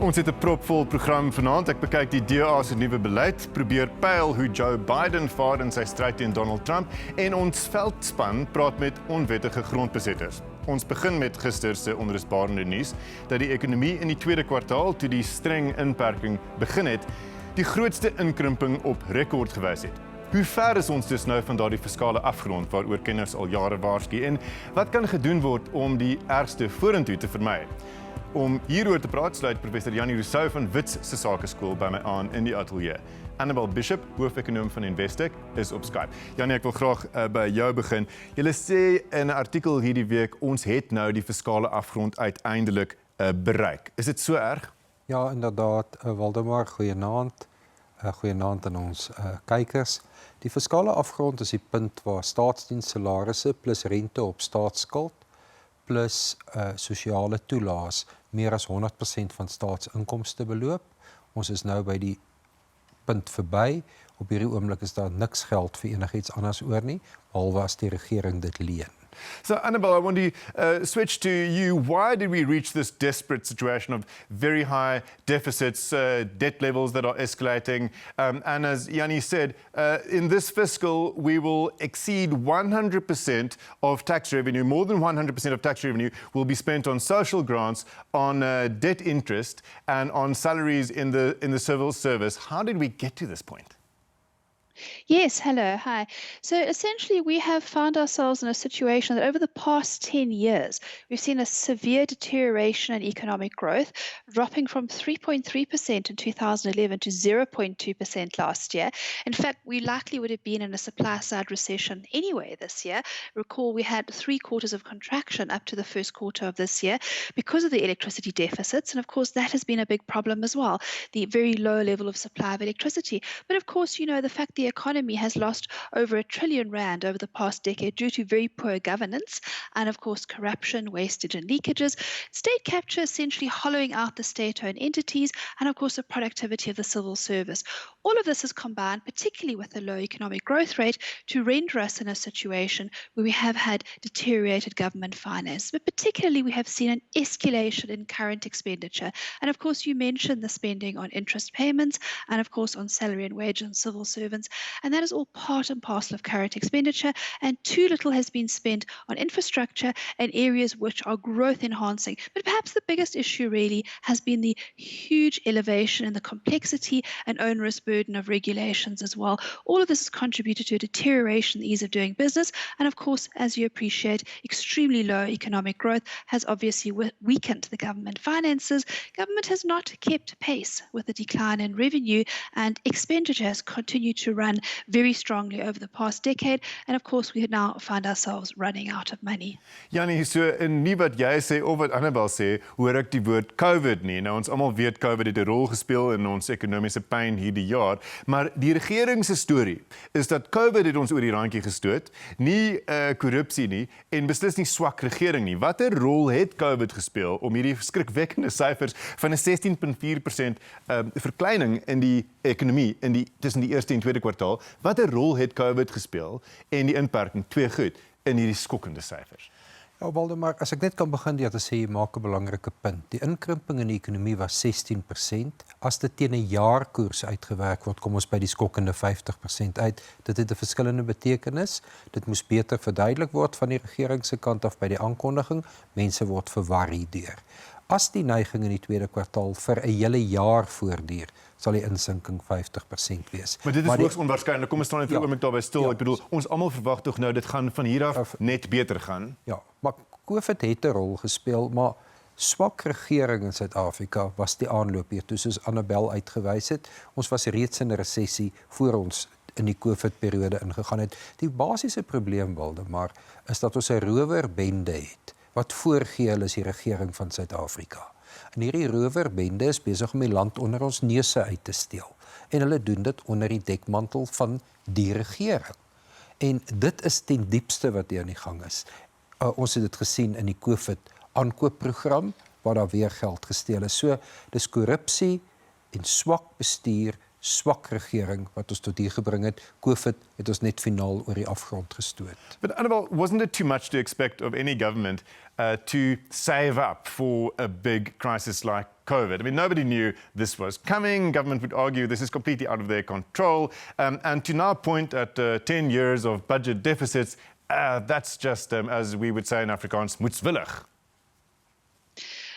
Ons het 'n propvol program vanaand. Ek bekyk die DA se nuwe beleid, probeer pyl hoe Joe Biden vaar in sy stryd teen Donald Trump en ons veldspan praat met onwettige grondbesetters. Ons begin met gister se onrusbarende nuus dat die ekonomie in die tweede kwartaal toe die streng inperking begin het, die grootste inkrimping op rekord gewys het. Hoe ver is ons dus nou van daardie fiskale afgrond waaroor kenners al jare waarsku en wat kan gedoen word om die ergste vorentoe te vermy? Om hieroor te praat sluit professor Jannie Rossouw van Wits se sakeskool by my aan in die ateljee. Annabel Bishop, hoofekonoom van Investec, is op Skype. Jannie, ek wil graag by jou begin. Julle sê in 'n artikel hierdie week, ons het nou die fiskale afgrond uiteindelik bereik. Is dit so erg? Ja, inderdaad, Waldemar, goeienaand. Goeienaand aan ons kykers. Die fiskale afgrond is die punt waar staatsdienssalarisse plus rente op staatsskuld plus sosiale toelaas meer as 100% van staatsinkomste beloop. Ons is nou by die punt verby. Op hierdie oomblik is daar niks geld vir enigiets anders oor nie, behalwe as die regering dit leen. So, Annabel, I want to switch to you. Why did we reach this desperate situation of very high deficits, debt levels that are escalating? And as Jannie said, in this fiscal, we will exceed 100% of tax revenue. More than 100% of tax revenue will be spent on social grants, on debt interest, and on salaries in the civil service. How did we get to this point? Yes, hello, hi. So essentially we have found ourselves in a situation that over the past 10 years, we've seen a severe deterioration in economic growth, dropping from 3.3% in 2011 to 0.2% last year. In fact, we likely would have been in a supply-side recession anyway this year. Recall we had 3 quarters of contraction up to the first quarter of this year because of the electricity deficits. And of course, that has been a big problem as well, the very low level of supply of electricity. But of course, you know, the fact the economy has lost over R1 trillion over the past decade due to very poor governance and, of course, corruption, wastage and leakages, state capture essentially hollowing out the state-owned entities, and, of course, the productivity of the civil service. All of this is combined, particularly with the low economic growth rate, to render us in a situation where we have had deteriorated government finance. But particularly, we have seen an escalation in current expenditure. And, of course, you mentioned the spending on interest payments and, of course, on salary and wage and civil servants. And that is all part and parcel of current expenditure, and too little has been spent on infrastructure and areas which are growth enhancing. But perhaps the biggest issue really has been the huge elevation in the complexity and onerous burden of regulations as well. All of this has contributed to a deterioration in the ease of doing business, and of course, as you appreciate, extremely low economic growth has obviously weakened the government finances. Government has not kept pace with the decline in revenue, and expenditure has continued to run very strongly over the past decade, and of course we now find ourselves running out of money. Jannie, so in nie wat jy sê of wat Annabel sê, hoor ek die woord COVID nie. Nou ons almal weet COVID het 'n rol gespeel in ons ekonomiese pyn hierdie jaar, maar die regering se storie is dat COVID het ons oor die randjie gestoot, nie korrupsie nie en beslis nie swak regering nie. Watter rol het COVID gespeel om hierdie skrikwekkende syfers van 'n 16.4% verkleining in die ekonomie tussen die eerste en tweede kwartaal, watter rol het COVID gespeel en die inperking, twee goed, in hierdie skokkende syfers? Ja, Waldemar, as ek net kan begin deur te sê, jy maak 'n belangrike punt. Die inkrimping in die ekonomie was 16%. As dit teen 'n jaarkoers uitgewerk word, kom ons by die skokkende 50% uit. Dit het 'n verskillende betekenis. Dit moes beter verduidelik word van die regering se kant af by die aankondiging. Mense word verwar hierdeur. As die neiging in die tweede kwartaal vir 'n hele jaar voortduur, sal die insinking 50% wees. Maar dit is hoogs onwaarskynlik. Kom ons staan net vir 'n oomblik daarby stil. Ek bedoel, ons almal verwag tog nou dit gaan van hier af net beter gaan. Ja, maar COVID het 'n rol gespeel, maar swak regering in Suid-Afrika was die aanloop hiertoe, soos Annabel uitgewys het. Ons was reeds in 'n resessie voor ons in die COVID-periode ingegaan het. Die basiese probleem, Waldemar, is dat ons 'n rowerbende het wat voorgee hulle is die regering van Suid-Afrika. En hierdie rowerbende is besig om die land onder ons neuse uit te steel. En hulle doen dit onder die dekmantel van die regering. En dit is ten diepste wat hier aan die gang is. Ons het dit gesien in die COVID-aankoopprogram, waar daar weer geld gesteel is. So, dis korrupsie en swak bestuur swak regering wat ons tot hier gebring het. COVID het ons net finaal oor die afgrond gestoot. But Annabel, wasn't it too much to expect of any government to save up for a big crisis like COVID? I mean, nobody knew this was coming. Government would argue this is completely out of their control. And to now point at 10 years of budget deficits, that's just, as we would say in Afrikaans, moetswillig.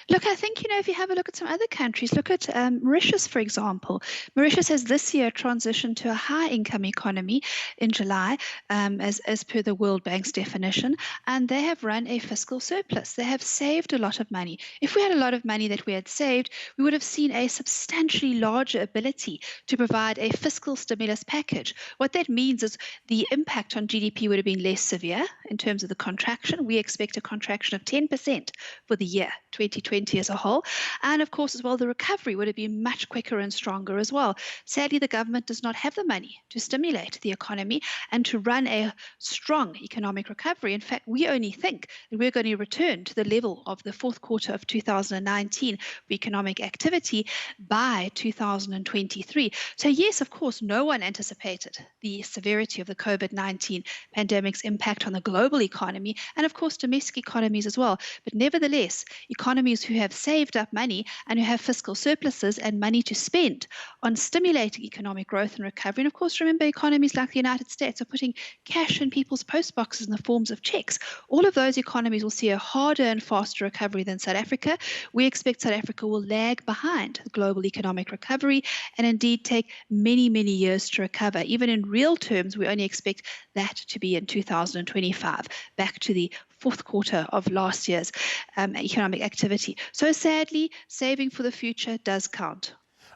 Look, I think, if you have a look at some other countries, look at Mauritius, for example. Mauritius has this year transitioned to a high-income economy in July, as per the World Bank's definition, and they have run a fiscal surplus. They have saved a lot of money. If we had a lot of money that we had saved, we would have seen a substantially larger ability to provide a fiscal stimulus package. What that means is the impact on GDP would have been less severe in terms of the contraction. We expect a contraction of 10% for the year 2020 as a whole. And of course, as well, the recovery would have been much quicker and stronger as well. Sadly, the government does not have the money to stimulate the economy and to run a strong economic recovery. In fact, we only think that we're going to return to the level of the fourth quarter of 2019 for economic activity by 2023. So yes, of course, no one anticipated the severity of the COVID-19 pandemic's impact on the global economy and of course domestic economies as well. But nevertheless, economies who have saved up money and who have fiscal surpluses and money to spend on stimulating economic growth and recovery. And of course, remember, economies like the United States are putting cash in people's post boxes in the forms of checks. All of those economies will see a harder and faster recovery than South Africa. We expect South Africa will lag behind the global economic recovery and indeed take many, many years to recover. Even in real terms, we only expect that to be in 2025, back to the fourth quarter of last year's economic activity. So sadly, saving for the future does count.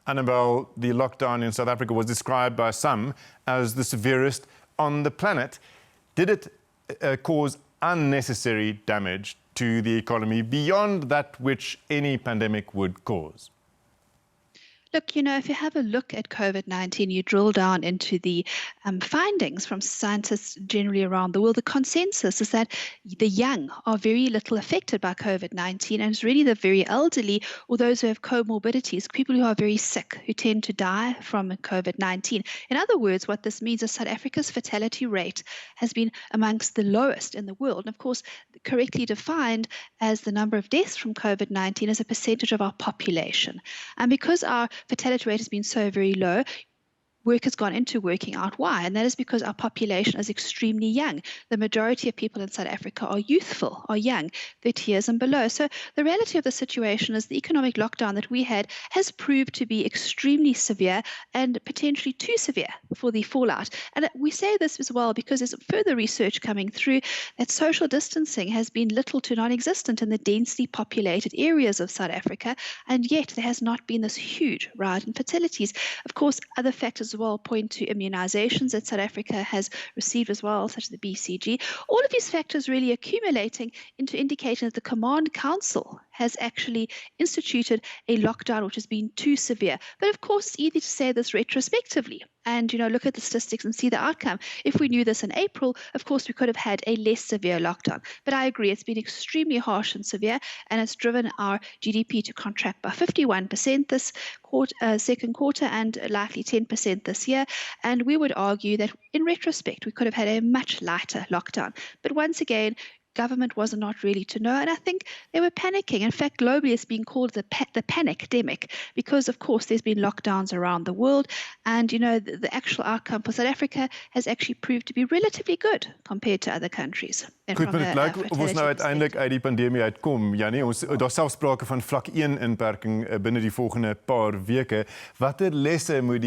Annabel, the lockdown in South Africa was described by some as the severest on the planet. Did it cause unnecessary damage to the economy beyond that which any pandemic would cause? Look, if you have a look at COVID-19, you drill down into the findings from scientists generally around the world. The consensus is that the young are very little affected by COVID-19, and it's really the very elderly or those who have comorbidities, people who are very sick, who tend to die from COVID-19. In other words, what this means is South Africa's fatality rate has been amongst the lowest in the world. And of course, correctly defined as the number of deaths from COVID-19 as a percentage of our population. And because our fatality rate has been so very low, work has gone into working out why, and that is because our population is extremely young. The majority of people in South Africa are youthful, are young, 30 years and below. So the reality of the situation is the economic lockdown that we had has proved to be extremely severe and potentially too severe for the fallout. And we say this as well because there's further research coming through that social distancing has been little to non-existent in the densely populated areas of South Africa, and yet there has not been this huge rise in fatalities. Of course, other factors as well point to immunizations that South Africa has received as well, such as the BCG. All of these factors really accumulating into indicating that the Command Council has actually instituted a lockdown which has been too severe. But of course, it's easy to say this retrospectively and look at the statistics and see the outcome. If we knew this in April, of course, we could have had a less severe lockdown. But I agree, it's been extremely harsh and severe, and it's driven our GDP to contract by 51% this second quarter and likely 10% this year. And we would argue that in retrospect, we could have had a much lighter lockdown. But once again, government was not really to know, and I think they were panicking. In fact, globally it's been called the panic-demic because, of course, there's been lockdowns around the world, and the actual outcome for South Africa has actually proved to be relatively good compared to other countries. Goed, maar dit lyk of ons nou uiteindelik uit die pandemie uitkom, Jannie. Daar selfs sprake van vlak 1 inperking binne die volgende paar weke. Watter lesse moet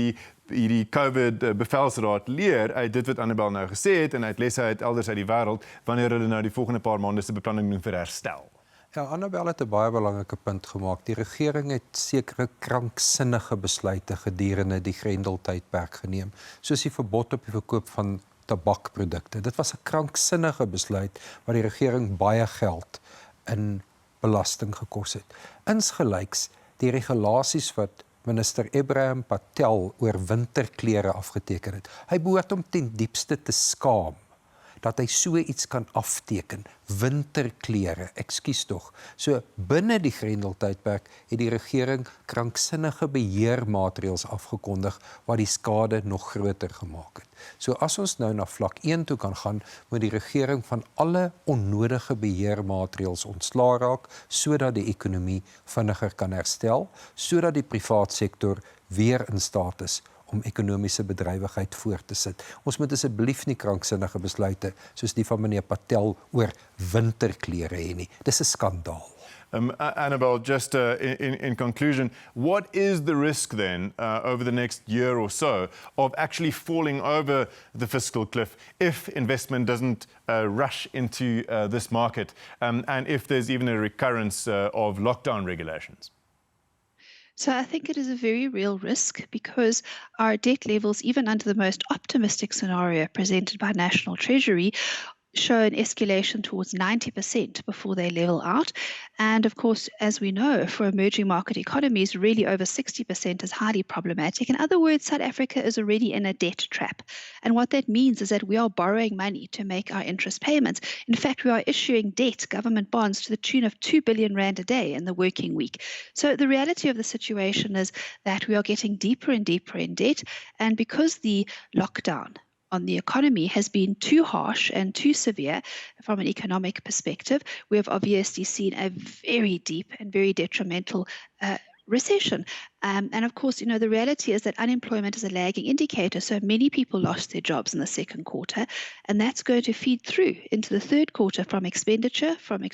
hierdie COVID-bevelsraad leer uit dit wat Annabel nou gesê het en uit lesse uit elders uit die wêreld wanneer hulle nou die volgende paar maande se beplanning doen vir herstel? Ja, Annabel het 'n baie belangrike punt gemaak. Die regering het sekere kranksinnige besluite gedurende die Grendeltydperk geneem, soos die verbod op die verkoop van tabakprodukte. Dit was 'n kranksinnige besluit waar die regering baie geld in belasting gekos het. Insgelyks die regulasies wat minister Ebrahim Patel oor winterklere afgeteken het. Hy behoort om ten diepste te skaam. dat hy so iets kan afteken, winterklere, ekskuus tog. So binne die Grendeltydperk het die regering kranksinnige beheermaatreëls afgekondig wat die skade nog groter gemaak het. So as ons nou na vlak 1 toe kan gaan, moet die regering van alle onnodige beheermaatreëls ontslaa raak, sodat die ekonomie vinniger kan herstel, sodat die privaat sektor weer in staat is om ekonomiese bedrywigheid voort te sit. Ons moet asseblief nie kranksinnige besluite soos die van meneer Patel oor winterklere hê nie. Dis 'n skandaal. Annabel, just in conclusion, what is the risk then over the next year or so of actually falling over the fiscal cliff if investment doesn't rush into this market and if there's even a recurrence of lockdown regulations? So I think it is a very real risk because our debt levels, even under the most optimistic scenario presented by National Treasury, show an escalation towards 90% before they level out. And of course, as we know, for emerging market economies, really over 60% is highly problematic. In other words, South Africa is already in a debt trap. And what that means is that we are borrowing money to make our interest payments. In fact, we are issuing debt, government bonds, to the tune of 2 billion rand a day in the working week. So the reality of the situation is that we are getting deeper and deeper in debt. And because the lockdown on the economy has been too harsh and too severe from an economic perspective, we have obviously seen a very deep and very detrimental recession. And of course, the reality is that unemployment is a lagging indicator. So many people lost their jobs in the second quarter, and that's going to feed through into the third quarter from expenditure, from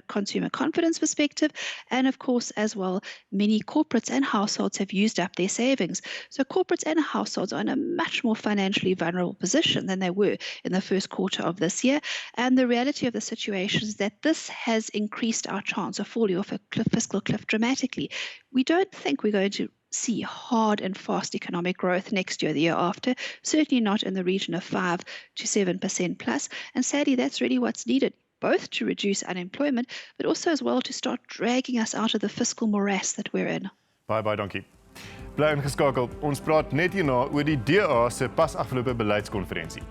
consumer confidence perspective, and of course, as well, many corporates and households have used up their savings. So corporates and households are in a much more financially vulnerable position than they were in the first quarter of this year. And the reality of the situation is that this has increased our chance of falling off a fiscal cliff dramatically. We don't think we're going to see hard and fast economic growth next year, the year after, certainly not in the region of 5 to 7% plus. And sadly, that's really what's needed, both to reduce unemployment, but also as well to start dragging us out of the fiscal morass that we're in. Bye, dankie. Bly ingeskakel. Ons praat net hierna oor die DA se pas afgelope beleidskonferensie.